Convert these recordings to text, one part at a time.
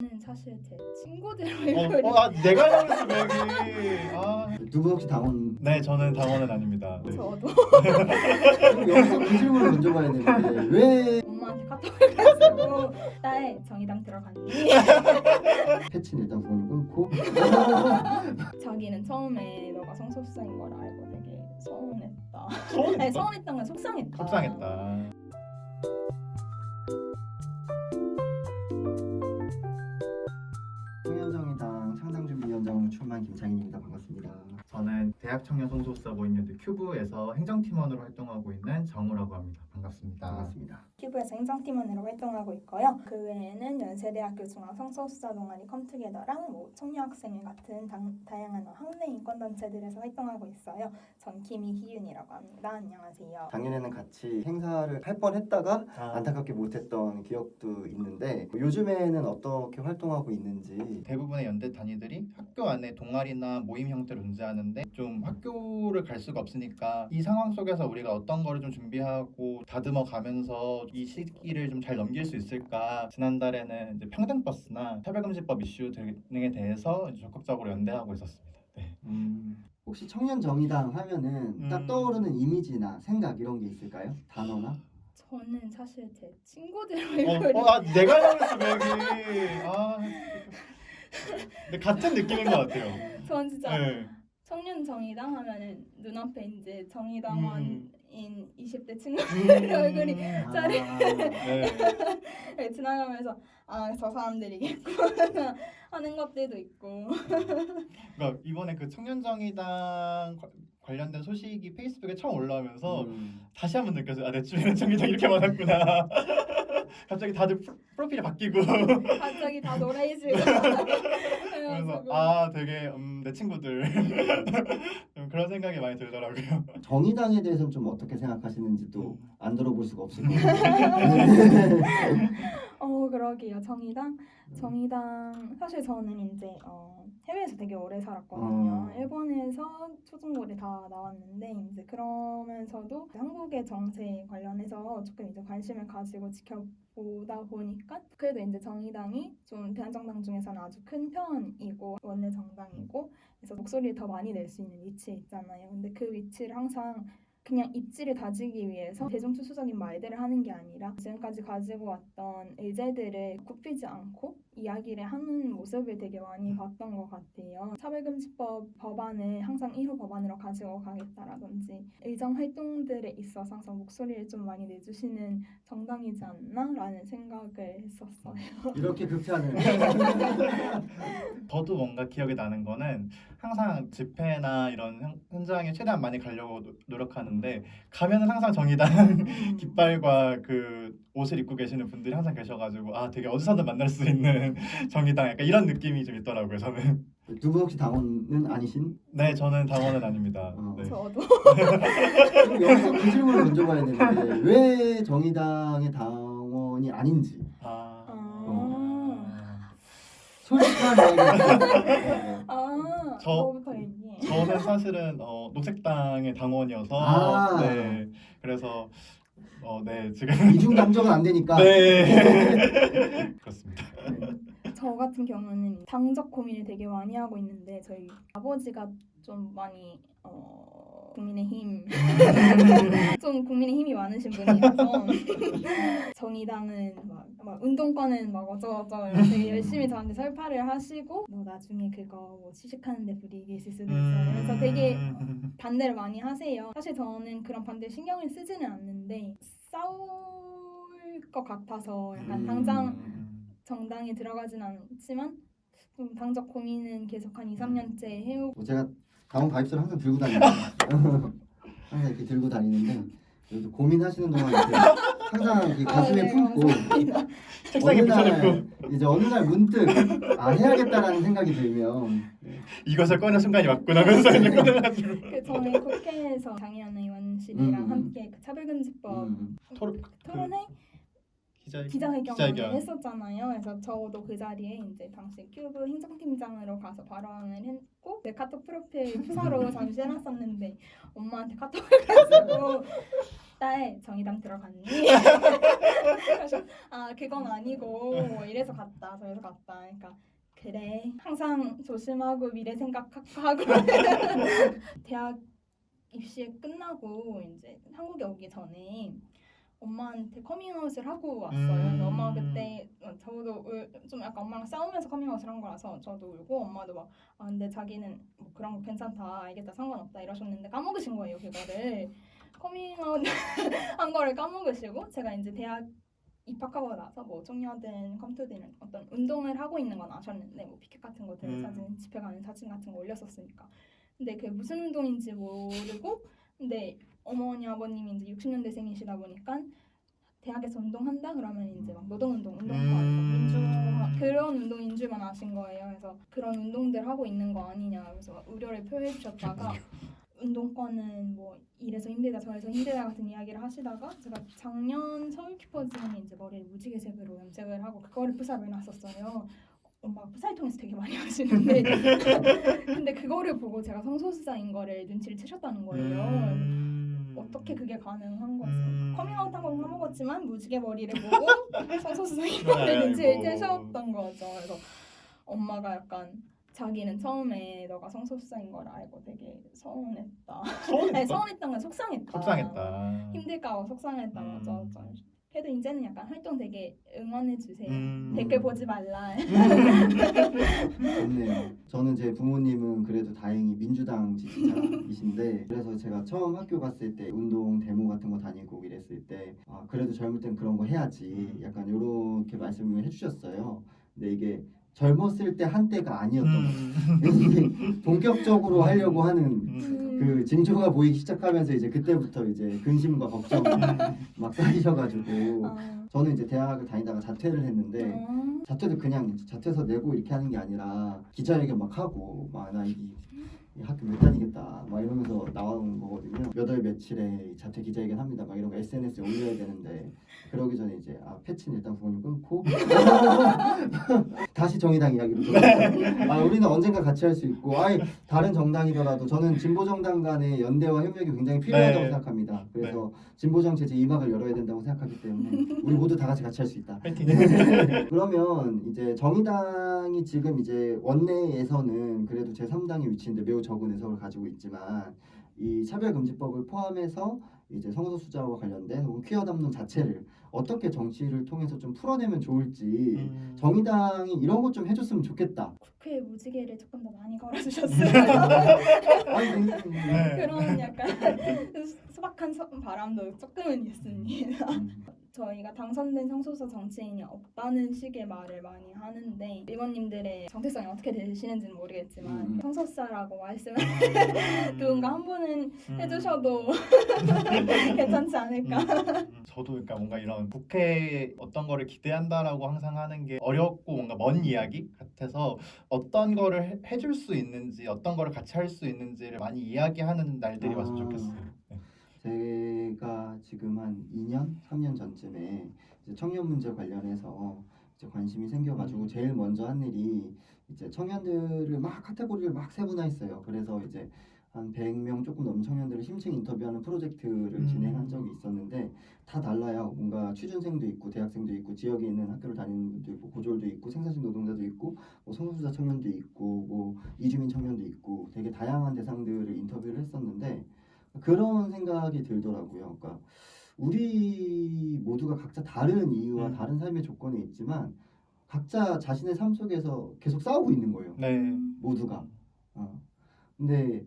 저는 사실 제 친구들 내가 알고 있어 여기. 누구 혹시 당원? 네, 저는 당원은 아닙니다. 네. 저도 여기서 그 질문을 먼저 봐야 되는데 왜 엄마한테 카톡을 해가지고 딸 정의당 들어갔니? 패치는 일단 그걸 끊고 자기는 처음에 너가 성소수자인 걸 알고 되게 서운했다. 서운했다? 아니 서운했던 건 속상했다. 속상했다. 청년정의당 창당준비위원장으로 출마한 김창인입니다. 반갑습니다. 저는 대학 청년 성소수자 모임연대 큐브에서 행정팀원으로 활동하고 있는 정우라고 합니다. 반갑습니다. 반갑습니다. 큐브에서 행정팀원으로 활동하고 있고요. 그 외에는 연세대학교 중앙성소수자 동아리 컴투게더랑 청년학생회 같은 다양한 학내 인권단체들에서 활동하고 있어요. 전 김희윤이라고 합니다. 안녕하세요. 작년에는 같이 행사를 할 뻔했다가 안타깝게 못했던 기억도 있는데 요즘에는 어떻게 활동하고 있는지. 대부분의 연대 단위들이 학교 안에 동아리나 모임 형태로 존재하는데 좀 학교를 갈 수가 없으니까 이 상황 속에서 우리가 어떤 거를 좀 준비하고 다듬어 가면서 이 시기를 좀 잘 넘길 수 있을까. 지난달에는 이제 평등버스나 차별금지법 이슈 등에 대해서 이제 적극적으로 연대하고 있었습니다. 네. 혹시 청년정의당 하면은 딱 떠오르는 이미지나 생각 이런 게 있을까요? 단어나? 저는 사실 제 친구들 내가 알고 있어 여기. 근데 같은 느낌인 것 같아요. 전 진짜 네. 청년 정의당 하면은 눈앞에 이제 정의당원인 20대 친구들 얼굴이 짜리 네. 지나가면서 아 저 사람들이겠고 하는 것들도 있고. 그러니까 이번에 그 청년정의당 관련된 소식이 페이스북에 처음 올라오면서 다시 한번 느꼈어요. 내 주변에 정의당 이렇게 많았구나. 갑자기 다들 프로필이 바뀌고 갑자기 다 노래해지고 그래서 되게 내 친구들 좀 그런 생각이 많이 들더라고요. 정의당에 대해서는 좀 어떻게 생각하시는지도 안 들어볼 수가 없을 것 같아요. 그러게요. 정의당 사실 저는 이제 해외에서 되게 오래 살았거든요. 일본에서 초중고를 다 나왔는데 이제 그러면서도 한국의 정세 관련해서 조금 이제 관심을 가지고 지켜보다 보니까 그래도 이제 정의당이 좀 대한정당 중에서는 아주 큰 편이고 원내 정당이고 그래서 목소리를 더 많이 낼 수 있는 위치에 있잖아요. 근데 그 위치를 항상 그냥 입지를 다지기 위해서 대중투수적인 말들을 하는 게 아니라 지금까지 가지고 왔던 의제들을 굽히지 않고 이야기를 하는 모습을 되게 많이 봤던 것 같아요. 차별금지법 법안을 항상 1호 법안으로 가지고 가겠다라든지 의정 활동들에 있어서 항상 목소리를 좀 많이 내주시는 정당이지 않나라는 생각을 했었어요. 이렇게 극찬을. 저도 뭔가 기억이 나는 거는 항상 집회나 이런 현장에 최대한 많이 가려고 노력하는데 가면은 항상 정의당 깃발과 그 옷을 입고 계시는 분들이 항상 계셔가지고 되게 어디서든 만날 수 있는 정의당 약간 이런 느낌이 좀 있더라고요. 저는. 누구 혹시 당원은 아니신? 네, 저는 당원은 아닙니다. 네. 저도 여기서 그 질문을 먼저 봐야 되는데 왜 정의당의 당원이 아닌지 솔직한 이야기. 저부터 얘기해. 저는 사실은 녹색당의 당원이어서 네, 그래서 네 지금 이중 감정은 안 되니까. 네 그렇습니다. 저 같은 경우는 당적 고민을 되게 많이 하고 있는데 저희 아버지가 좀 많이 국민의힘 좀 국민의힘이 많으신 분이라서 정의당은 막 운동권은 막 어쩌고저쩌고 되게 열심히 저한테 설파를 하시고 너 나중에 그거 뭐 취직하는데 불이익이 있을 수도 있어 이러면서 되게 반대를 많이 하세요. 사실 저는 그런 반대에 신경을 쓰지는 않는데 싸울 것 같아서 약간 당장 정당에 들어가진 않지만 좀 당적 고민은 계속 한 2, 3년째 해오고 제가 당원 가입서를 항상 들고 다닙니다. 항상 이렇게 들고 다니는데 그래도 고민하시는 동안 이렇게 항상 이렇게 가슴에 품고 책상에 붙여놓고 이제 어느 날 문득 해야겠다라는 생각이 들면 이것을 꺼낸 순간이 왔구나 하면서 이제 꺼내가지고 저는 국회에서 장혜연 의원실이랑 함께 그 차별금지법 토론회 기자회견을 했었잖아요. 그래서 저도 그 자리에 이제 당시 큐브 행정팀장으로 가서 발언을 했고 내 카톡 프로필 프사로 잠시 해놨었는데 엄마한테 카톡을 해가지고 딸 정의당 들어갔니? 그래서 아 그건 아니고 뭐 이래서 갔다 저래서 갔다. 그러니까 그래 항상 조심하고 미래 생각하고 대학 입시 끝나고 이제 한국에 오기 전에 엄마한테 커밍아웃을 하고 왔어요. 근데 엄마가 그때 저도 좀 약간 엄마랑 싸우면서 커밍아웃을 한 거라서 저도 울고 엄마도 막 아 근데 자기는 뭐 그런 거 괜찮다 알겠다 상관없다 이러셨는데 까먹으신 거예요 그거를 커밍아웃 한 거를 까먹으시고 제가 이제 대학 입학하고 나서 뭐 청녀든 컴투든 어떤 운동을 하고 있는 건 아셨는데 뭐 피켓 같은 거 드는 사진 집회 가는 사진 같은 거 올렸었으니까 근데 그게 무슨 운동인지 모르고 근데 어머니 아버님이 이제 60년대생이시다 보니까 대학에서 운동한다 그러면 이제 막 노동운동, 운동권, 민주화 그런 운동인 줄만 아신 거예요. 그래서 그런 운동들 하고 있는 거 아니냐 그래서 우려를 표해 주셨다가 운동권은 뭐 이래서 힘들다 저래서 힘들다 같은 이야기를 하시다가 제가 작년 서울 큐퍼즈에 이제 머리를 무지개색으로 염색을 하고 그거를 프사를 해놨었어요. 엄마가 프사를 통해서 되게 많이 하시는데 근데 그거를 보고 제가 성소수자인 거를 눈치를 채셨다는 거예요. 어떻게 그게 가능한 거지? 커밍아웃한 건 까먹었지만 무지개 머리를 보고 성소수자인 거를 눈치를 채셨던 거죠. 그래서 엄마가 약간 자기는 처음에 너가 성소수자인 걸 알고 되게 서운했다. 아니, 서운했던 건 속상했다. 속상했다. 힘들까 봐 속상했다고 하죠. 그래도 이제는 약간 활동 되게 응원해 주세요. 음. 댓글 보지 말라. 좋네요. 저는 제 부모님은 그래도 다행히 민주당 지지자이신데 그래서 제가 처음 학교 갔을 때 운동 데모 같은 거 다니고 이랬을 때 아, 그래도 젊을 땐 그런 거 해야지 약간 이렇게 말씀을 해주셨어요. 근데 이게 젊었을 때 한때가 아니었던 거예요. 본격적으로 하려고 하는 그 징조가 보이기 시작하면서 이제 그때부터 이제 근심과 걱정이 막 쌓이셔가지고 저는 이제 대학을 다니다가 자퇴를 했는데 자퇴도 그냥 자퇴서 내고 이렇게 하는 게 아니라 기자회견 막 하고 막 나 이 학교 못 다니겠다 막 이러면서 나온 거거든요. 몇 월 며칠에 자퇴 기자회견 합니다 막 이런 거 SNS에 올려야 되는데 그러기 전에 이제 아 패치는 일단 부모님 끊고 다시 정의당 이야기로 돌아가서 아 우리는 언젠가 같이 할 수 있고 아예 다른 정당이더라도 저는 진보 정당 간의 연대와 협력이 굉장히 필요하다고 네. 생각합니다. 그래서 진보 정치 제2막을 열어야 된다고 생각하기 때문에 우리 모두 다 같이 할 수 있다. 파이팅. 그러면 이제 정의당이 지금 이제 원내에서는 그래도 제3당의 위치인데 매우 적은 의석을 가지고 있지만 이 차별금지법을 포함해서 이제 성소수자와 관련된 혹은 퀴어 담론 자체를 어떻게 정치를 통해서 좀 풀어내면 좋을지 정의당이 이런 것 좀 해줬으면 좋겠다. 국회 무지개를 조금 더 많이 걸어주셨어요. 아니, 네. 그런 약간 소박한 바람도 조금은 있습니다. 저희가 당선된 성소수자 정치인이 없다는 식의 말을 많이 하는데 의원님들의 정체성이 어떻게 되시는지는 모르겠지만 성소수자라고 말씀을 누군가 한 분은 해주셔도 괜찮지 않을까. 저도 그러니까 뭔가 이런 국회에 어떤 거를 기대한다라고 항상 하는 게 어렵고 뭔가 먼 이야기 같아서 어떤 거를 해줄 수 있는지 어떤 거를 같이 할 수 있는지를 많이 이야기하는 날들이 왔으면 좋겠어요. 네. 제가 지금 한 2년, 3년 전쯤에 이제 청년 문제 관련해서 이제 관심이 생겨가지고 제일 먼저 한 일이 이제 청년들을 막 카테고리를 막 세분화했어요. 그래서 이제 한 100명 조금 넘는 청년들을 심층 인터뷰하는 프로젝트를 진행한 적이 있었는데 다 달라요. 뭔가 취준생도 있고 대학생도 있고 지역에 있는 학교를 다니는 분도 있고 고졸도 있고 생산직 노동자도 있고 뭐 성소수자 청년도 있고 뭐 이주민 청년도 있고 되게 다양한 대상들을 인터뷰를 했었는데 그런 생각이 들더라고요. 그러니까 우리 모두가 각자 다른 이유와 다른 삶의 조건에 있지만 각자 자신의 삶 속에서 계속 싸우고 있는 거예요. 네. 모두가. 근데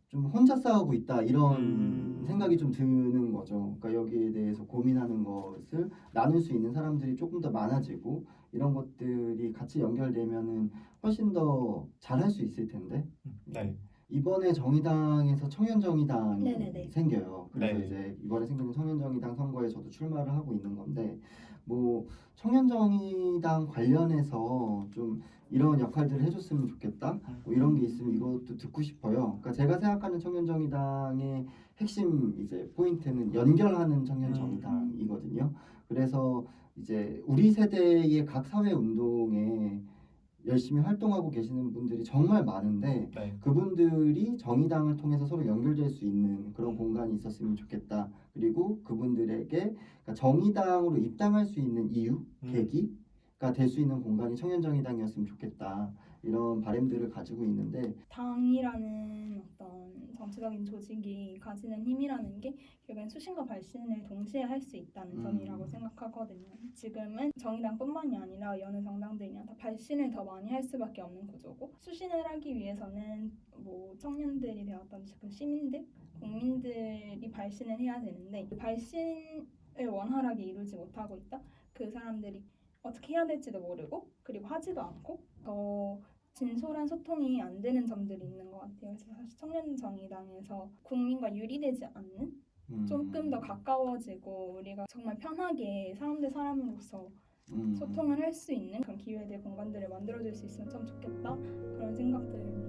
좀 혼자 싸우고 있다 이런 생각이 좀 드는 거죠. 그러니까 여기에 대해서 고민하는 것을 나눌 수 있는 사람들이 조금 더 많아지고 이런 것들이 같이 연결되면은 훨씬 더 잘할 수 있을 텐데. 네. 이번에 정의당에서 청년정의당이 네네네. 생겨요. 그래서 네. 이제 이번에 생기는 청년정의당 선거에 저도 출마를 하고 있는 건데 뭐 청년정의당 관련해서 좀 이런 역할들을 해줬으면 좋겠다. 뭐 이런 게 있으면 이것도 듣고 싶어요. 그러니까 제가 생각하는 청년정의당의 핵심 이제 포인트는 연결하는 청년정의당이거든요. 그래서 이제 우리 세대의 각 사회 운동에 열심히 활동하고 계시는 분들이 정말 많은데 네. 그분들이 정의당을 통해서 서로 연결될 수 있는 그런 공간이 있었으면 좋겠다. 그리고 그분들에게 그러니까 정의당으로 입당할 수 있는 이유, 계기가 될 수 있는 공간이 청년정의당이었으면 좋겠다. 이런 바람들을 가지고 있는데 당이라는 어떤 정치적인 조직이 가지는 힘이라는 게 결국엔 수신과 발신을 동시에 할 수 있다는 점이라고 생각하거든요. 지금은 정의당뿐만이 아니라 여느 정당들이나 다 발신을 더 많이 할 수밖에 없는 구조고 수신을 하기 위해서는 뭐 청년들이 되었던 그 시민들, 국민들이 발신을 해야 되는데 이 발신을 원활하게 이루지 못하고 있다. 그 사람들이 어떻게 해야 될지도 모르고 그리고 하지도 않고 더 진솔한 소통이 안 되는 점들이 있는 것 같아요. 그래서 사실 청년정의당에서 국민과 유리되지 않는 조금 더 가까워지고 우리가 정말 편하게 사람 대 사람으로서 소통을 할 수 있는 그런 기회들, 공간들을 만들어줄 수 있으면 참 좋겠다 그런 생각들을 해요.